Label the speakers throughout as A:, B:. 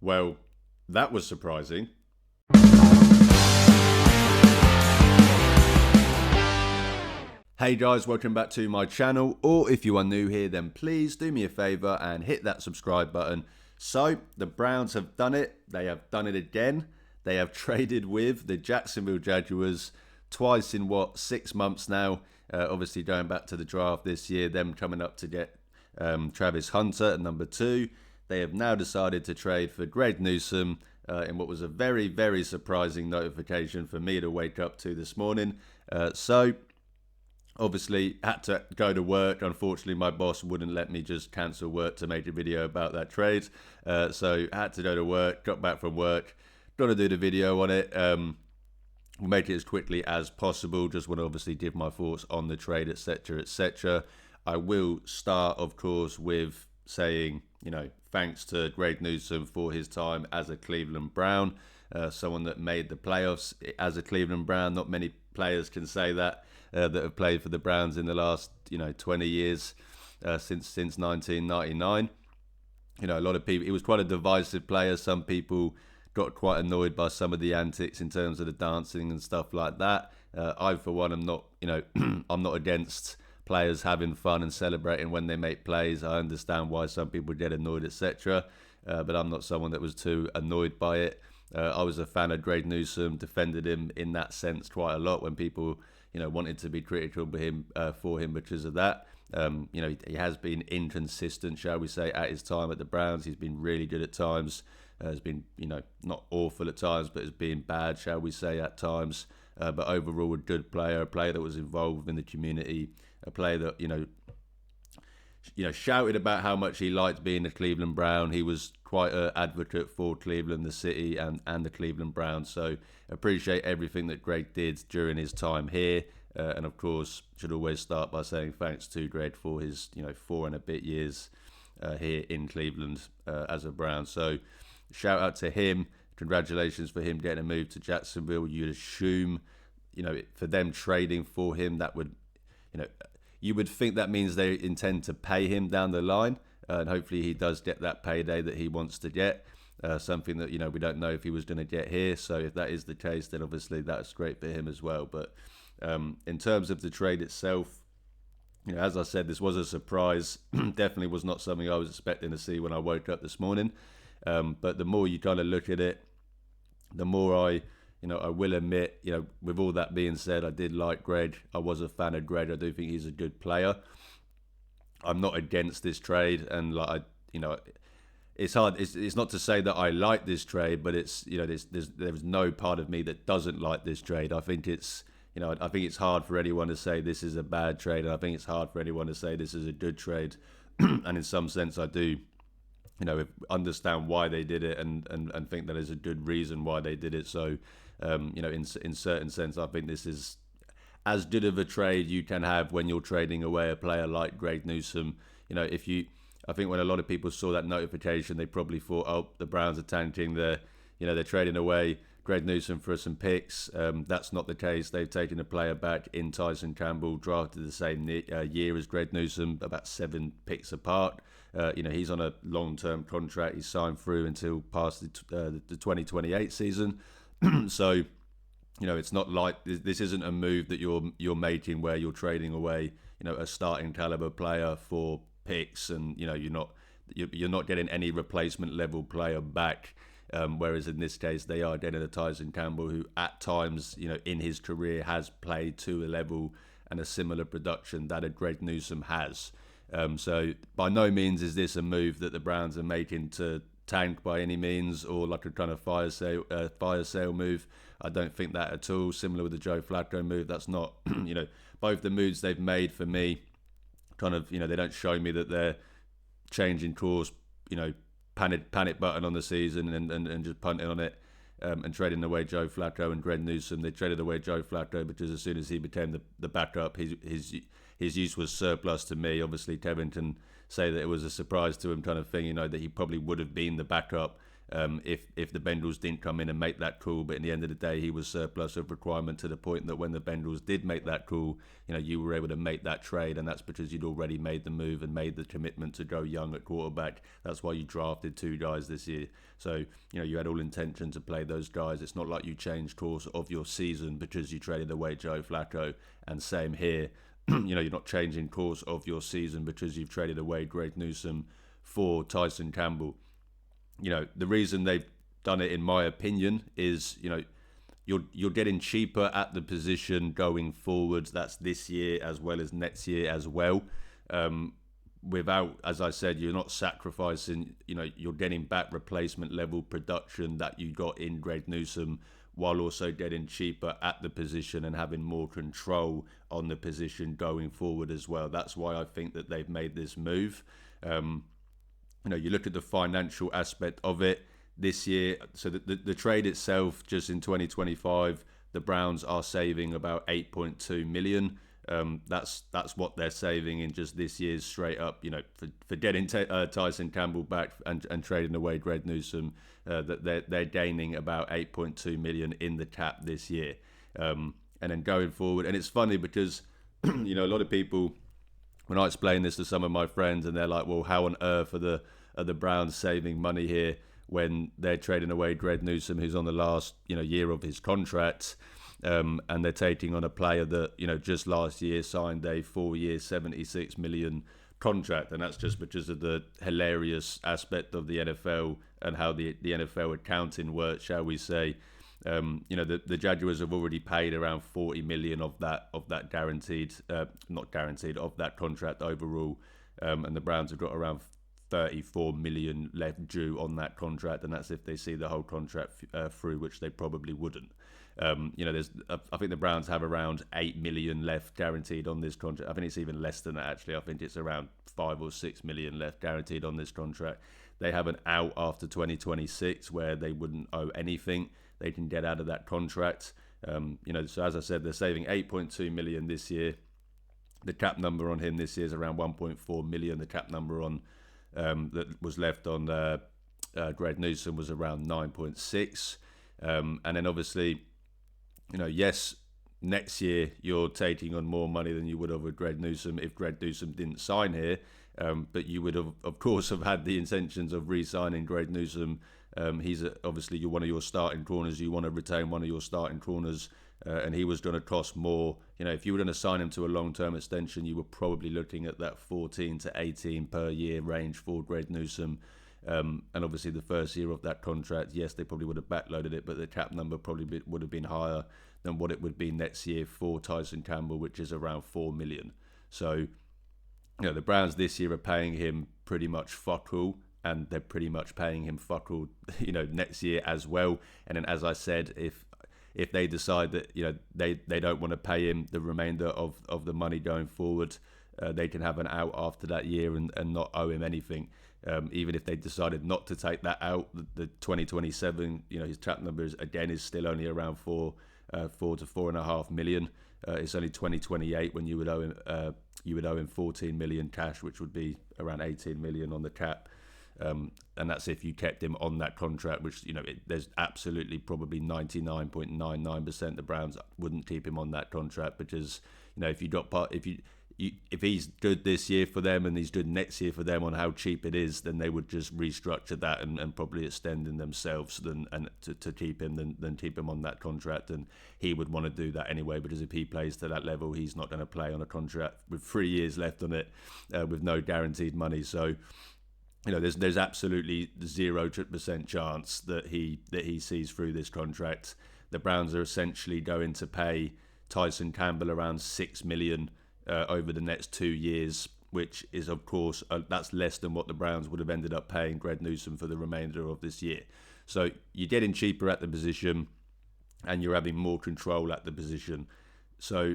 A: Well, that was surprising. Hey guys, welcome back to my channel, or if you are new here, then please do me a favour and hit that subscribe button. So, the Browns have done it. They have done it again. They have traded with the Jacksonville Jaguars twice in, 6 months now. Obviously, going back to the draft this year, them coming up to get Travis Hunter at number 2. They have now decided to trade for Greg Newsome in what was a very, very surprising notification for me to wake up to this morning. Obviously, had to go to work. Unfortunately, my boss wouldn't let me just cancel work to make a video about that trade. So had to go to work, got back from work, got to do the video on it. We'll make it as quickly as possible. Just want to obviously give my thoughts on the trade, etc., etc. I will start, of course, with saying, thanks to Greg Newsome for his time as a Cleveland Brown. Someone that made the playoffs as a Cleveland Brown. Not many players can say that. That have played for the Browns in the last 20 years since 1999. A lot of people. He was quite a divisive player. Some people got quite annoyed by some of the antics in terms of the dancing and stuff like that. I, for one, am not. I'm not against players having fun and celebrating when they make plays. I understand why some people get annoyed, etc. But I'm not someone that was too annoyed by it. I was a fan of Greg Newsome, defended him in that sense quite a lot when people wanted to be critical for him because of that. He has been inconsistent, shall we say, at his time at the Browns. He's been really good at times. Has been, not awful at times, but has been bad, shall we say, at times. But overall, a good player, a player that was involved in the community, a player that, shouted about how much he liked being a Cleveland Brown. He was quite an advocate for Cleveland, the city, and the Cleveland Browns. So appreciate everything that Greg did during his time here. And of course, should always start by saying thanks to Greg for his 4 and a bit years here in Cleveland as a Brown. So shout out to him. Congratulations for him getting a move to Jacksonville. You'd assume, for them trading for him, that would, you would think that means they intend to pay him down the line, and hopefully he does get that payday that he wants to get. Something that we don't know if he was going to get here. So if that is the case, then obviously that's great for him as well. But in terms of the trade itself, as I said, this was a surprise. Definitely was not something I was expecting to see when I woke up this morning. But the more you kind of look at it, the more I will admit, with all that being said, I did like Greg. I was a fan of Greg. I do think he's a good player. I'm not against this trade, and it's hard. It's not to say that I like this trade, but it's there's no part of me that doesn't like this trade. I think it's I think it's hard for anyone to say this is a bad trade, and I think it's hard for anyone to say this is a good trade. And in some sense, I do understand why they did it, and think that there's a good reason why they did it. So in certain sense, I think this is as good of a trade you can have when you're trading away a player like Greg Newsome. I think when a lot of people saw that notification, they probably thought, oh, the Browns are tanking. They're trading away Greg Newsome for some picks. That's not the case. They've taken a player back in Tyson Campbell, drafted the same year as Greg Newsome, about 7 picks apart. He's on a long-term contract. He's signed through until past the 2028 season. So, it's not like this isn't a move that you're making where you're trading away, a starting caliber player for picks, and you're not getting any replacement level player back. Whereas in this case, they are getting a Tyson Campbell who, at times, in his career, has played to a level and a similar production that a Greg Newsome has. So by no means is this a move that the Browns are making to tank by any means, or like a kind of fire sale move. I don't think that at all. Similar with the Joe Flacco move, that's not both the moves they've made for me kind of they don't show me that they're changing course, panic button on the season and just punting on it, and trading away Joe Flacco and Greg Newsome. They traded away Joe Flacco because as soon as he became the backup, his use was surplus to me. Obviously, Kevin can say that it was a surprise to him kind of thing, that he probably would have been the backup if the Bengals didn't come in and make that call. But in the end of the day, he was surplus of requirement to the point that when the Bengals did make that call, you were able to make that trade, and that's because you'd already made the move and made the commitment to go young at quarterback. That's why you drafted 2 guys this year. So, you had all intention to play those guys. It's not like you changed course of your season because you traded away Joe Flacco. And same here, you're not changing course of your season because you've traded away Greg Newsome for Tyson Campbell. The reason they've done it, in my opinion, is, you're getting cheaper at the position going forwards. That's this year as well as next year as well. Without, as I said, you're not sacrificing, you're getting back replacement level production that you got in Greg Newsome, while also getting cheaper at the position and having more control on the position going forward as well. That's why I think that they've made this move. You look at the financial aspect of it this year. So the trade itself, just in 2025, the Browns are saving about 8.2 million. That's what they're saving in just this year's straight up, for getting Tyson Campbell back and trading away Greg Newsome, that they're gaining about 8.2 million in the cap this year. And then going forward, and it's funny because, a lot of people, when I explain this to some of my friends, and they're like, well, how on earth are the Browns saving money here when they're trading away Greg Newsome, who's on the last, year of his contract? And they're taking on a player that, just last year signed a 4-year, 76 million contract. And that's just because of the hilarious aspect of the NFL and how the NFL accounting works, shall we say. The Jaguars have already paid around 40 million of that guaranteed, not guaranteed, of that contract overall. And the Browns have got around 34 million left due on that contract. And that's if they see the whole contract through, which they probably wouldn't. I think the Browns have around 8 million left guaranteed on this contract. I think it's even less than that, actually. I think it's around 5 or 6 million left guaranteed on this contract. They have an out after 2026 where they wouldn't owe anything. They can get out of that contract. So as I said, they're saving 8.2 million this year. The cap number on him this year is around 1.4 million. The cap number on that was left on Greg Newsome was around 9.6. And then obviously, yes, next year you're taking on more money than you would have with Greg Newsome if Greg Newsome didn't sign here. But you would have, of course, have had the intentions of re-signing Greg Newsome. He's obviously one of your starting corners. You want to retain one of your starting corners, and he was going to cost more. If you were going to sign him to a long-term extension, you were probably looking at that 14 to 18 per year range for Greg Newsome. And obviously the first year of that contract, yes, they probably would have backloaded it, but the cap number probably would have been higher than what it would be next year for Tyson Campbell, which is around 4 million. So, the Browns this year are paying him pretty much fuck all, and they're pretty much paying him fuck all, next year as well. And then, as I said, if they decide that, they don't want to pay him the remainder of the money going forward, they can have an out after that year and not owe him anything. Even if they decided not to take that out, the 2027, his cap number is still only around 4 to 4.5 million. It's only 2028 when you would owe him 14 million cash, which would be around 18 million on the cap. And that's if you kept him on that contract, which there's absolutely probably 99.99% the Browns wouldn't keep him on that contract, because if he's good this year for them and he's good next year for them on how cheap it is, then they would just restructure that and probably extend in themselves to keep him than keep him on that contract. And he would want to do that anyway, because if he plays to that level, he's not going to play on a contract with 3 years left on it with no guaranteed money. So there's absolutely 0% chance that he sees through this contract. The Browns are essentially going to pay Tyson Campbell around 6 million over the next 2 years, which is, of course, that's less than what the Browns would have ended up paying Greg Newsome for the remainder of this year. So you're getting cheaper at the position, and you're having more control at the position. So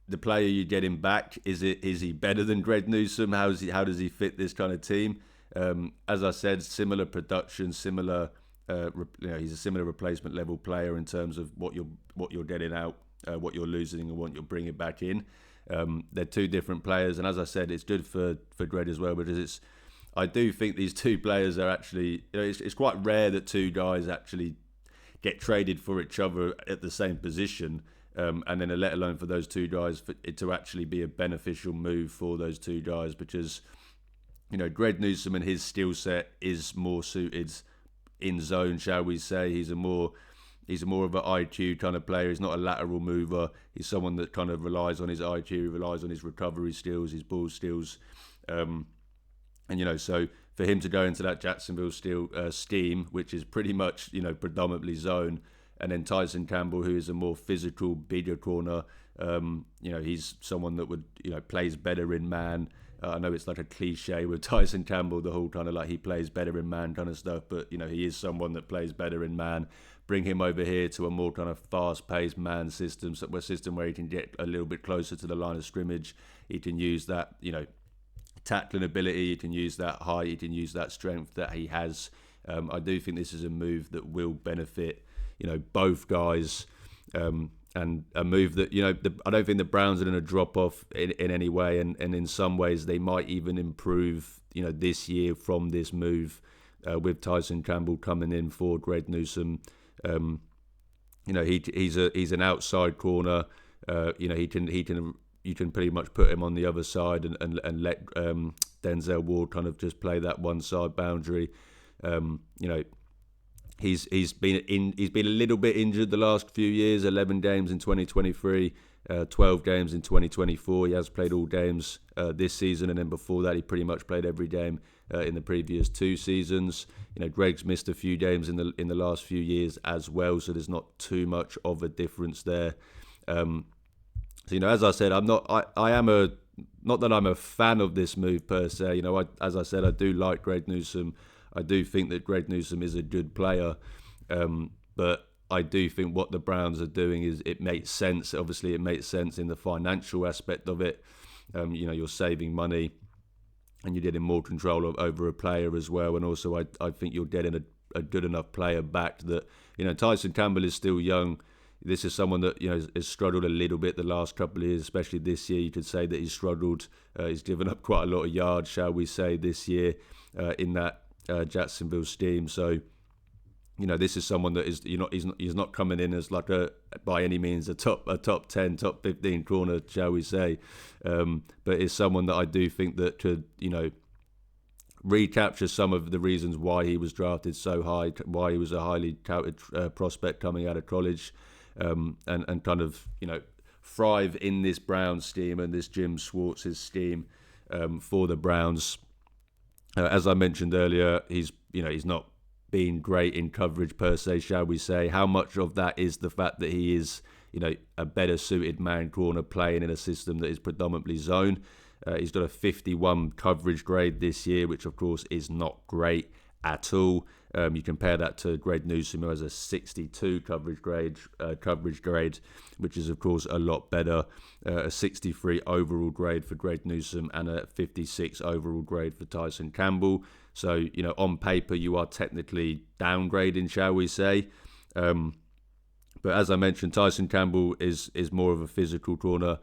A: the player you're getting back, is he better than Greg Newsome? How does he fit this kind of team? As I said, similar production, similar. He's a similar replacement level player in terms of what you're getting out, what you're losing, and what you're bringing back in. They're two different players, and as I said, it's good for Greg as well, because I do think these two players are actually, it's quite rare that two guys actually get traded for each other at the same position, and then let alone for those two guys for it to actually be a beneficial move for those two guys, because Greg Newsome and his skill set is more suited in zone, shall we say. He's more of an IQ kind of player. He's not a lateral mover. He's someone that kind of relies on his IQ, relies on his recovery skills, his ball skills. So for him to go into that Jacksonville scheme, which is pretty much, predominantly zone, and then Tyson Campbell, who is a more physical, bigger corner, he's someone that would, plays better in man. I know it's like a cliche with Tyson Campbell, the whole kind of like he plays better in man kind of stuff, but, he is someone that plays better in man. Bring him over here to a more kind of fast-paced man system, a system where he can get a little bit closer to the line of scrimmage. He can use that, tackling ability, he can use that height, he can use that strength that he has. I do think this is a move that will benefit, both guys, and a move that, I don't think the Browns are going to drop off in any way, and in some ways they might even improve, this year from this move, with Tyson Campbell coming in for Greg Newsome. He's an outside corner. You can pretty much put him on the other side and let Denzel Ward kind of just play that one side boundary. He's been a little bit injured the last few years. 11 games in 2023, 12 games in 2024. He has played all games this season, and then before that he pretty much played every game in the previous 2 seasons. Greg's missed a few games in the last few years as well, so there's not too much of a difference there. As I said, not that I'm a fan of this move per se. As I said, I do like Greg Newsome. I do think that Greg Newsome is a good player, but I do think what the Browns are doing is it makes sense. Obviously, it makes sense in the financial aspect of it. You're saving money, and you're getting more control over a player as well. And also, I think you're getting a good enough player back that, Tyson Campbell is still young. This is someone that, has struggled a little bit the last couple of years, especially this year. You could say that he's struggled. He's given up quite a lot of yards, shall we say, this year in that Jacksonville scheme. So, this is someone that is, he's not coming in as like by any means a top 10, top 15 corner, shall we say. But is someone that I do think that could, recapture some of the reasons why he was drafted so high, why he was a highly touted prospect coming out of college, and kind of, thrive in this Browns scheme and this Jim Schwartz's scheme for the Browns. As I mentioned earlier, he's not been great in coverage per se, shall we say. How much of that is the fact that he is, a better suited man corner playing in a system that is predominantly zone? He's got a 51 coverage grade this year, which of course is not great at all. You compare that to Greg Newsome, who has a 62 coverage grade, which is of course a lot better. A 63 overall grade for Greg Newsome and a 56 overall grade for Tyson Campbell. So, on paper you are technically downgrading, shall we say. But as I mentioned, Tyson Campbell is more of a physical corner,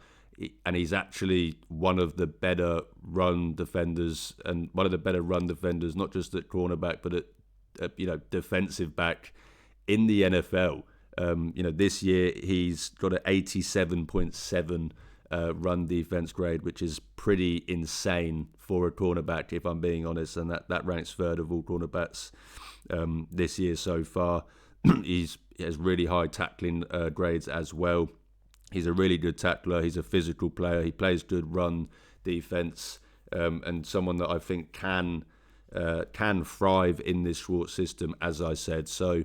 A: and he's actually one of the better run defenders, not just at cornerback, but at defensive back in the NFL. This year he's got an 87.7 run defense grade, which is pretty insane for a cornerback, if I'm being honest, and that ranks third of all cornerbacks this year so far. He has really high tackling grades as well. He's a really good tackler. He's a physical player. He plays good run defense, and someone that I think can thrive in this Schwartz system, as I said. So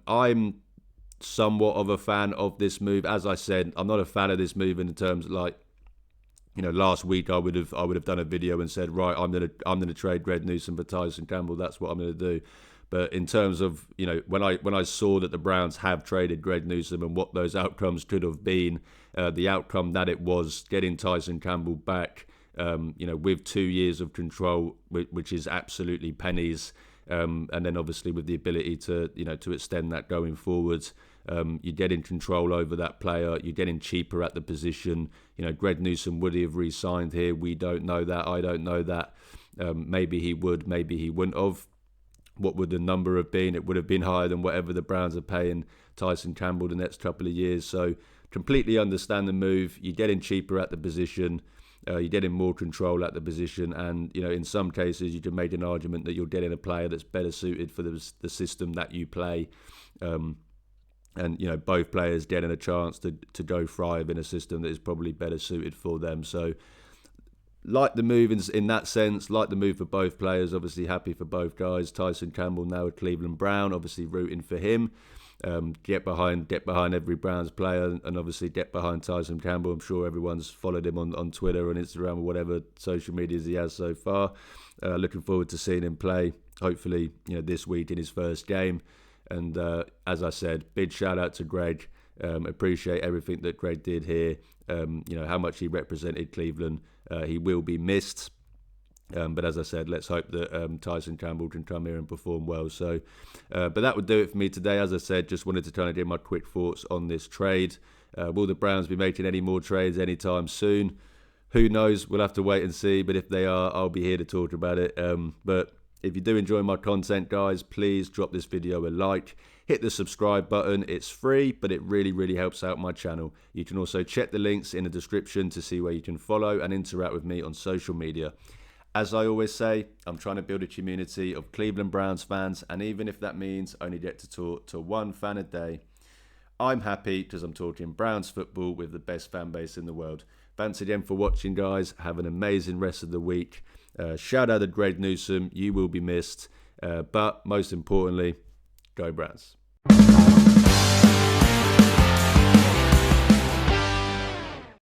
A: I'm somewhat of a fan of this move. As I said, I'm not a fan of this move in terms of last week I would have done a video and said, right, I'm gonna trade Greg Newsome for Tyson Campbell. That's what I'm gonna do. But in terms of, when I saw that the Browns have traded Greg Newsome and what those outcomes could have been, the outcome that it was getting Tyson Campbell back, with 2 years of control, which is absolutely pennies, and then obviously with the ability to extend that going forward, you're getting control over that player, you're getting cheaper at the position. Greg Newsome would he have re-signed here? We don't know that. I don't know that. Maybe he would, maybe he wouldn't have. What would the number have been? It would have been higher than whatever the Browns are paying Tyson Campbell the next couple of years. So completely understand the move. You're getting cheaper at the position. You're getting more control at the position. And, in some cases, you can make an argument that you're getting a player that's better suited for the system that you play. And, both players getting a chance to go thrive in a system that is probably better suited for them. So like the move in that sense, like the move for both players. Obviously happy for both guys. Tyson Campbell now at Cleveland Brown, obviously rooting for him. Get behind every Browns player, and obviously get behind Tyson Campbell. I'm sure everyone's followed him on Twitter and Instagram or whatever social medias he has so far. Looking forward to seeing him play, hopefully this week in his first game. And as I said, big shout out to Greg. Appreciate everything that Greg did here. How much he represented Cleveland. He will be missed. But as I said, let's hope that Tyson Campbell can come here and perform well. So, but that would do it for me today. As I said, just wanted to kind of give my quick thoughts on this trade. Will the Browns be making any more trades anytime soon? Who knows? We'll have to wait and see. But if they are, I'll be here to talk about it. But if you do enjoy my content, guys, please drop this video a like. Hit the subscribe button. It's free, but it really, really helps out my channel. You can also check the links in the description to see where you can follow and interact with me on social media. As I always say, I'm trying to build a community of Cleveland Browns fans, and even if that means only get to talk to one fan a day, I'm happy because I'm talking Browns football with the best fan base in the world. Thanks again for watching, guys. Have an amazing rest of the week. Shout out to Greg Newsome. You will be missed. But most importantly, go Browns.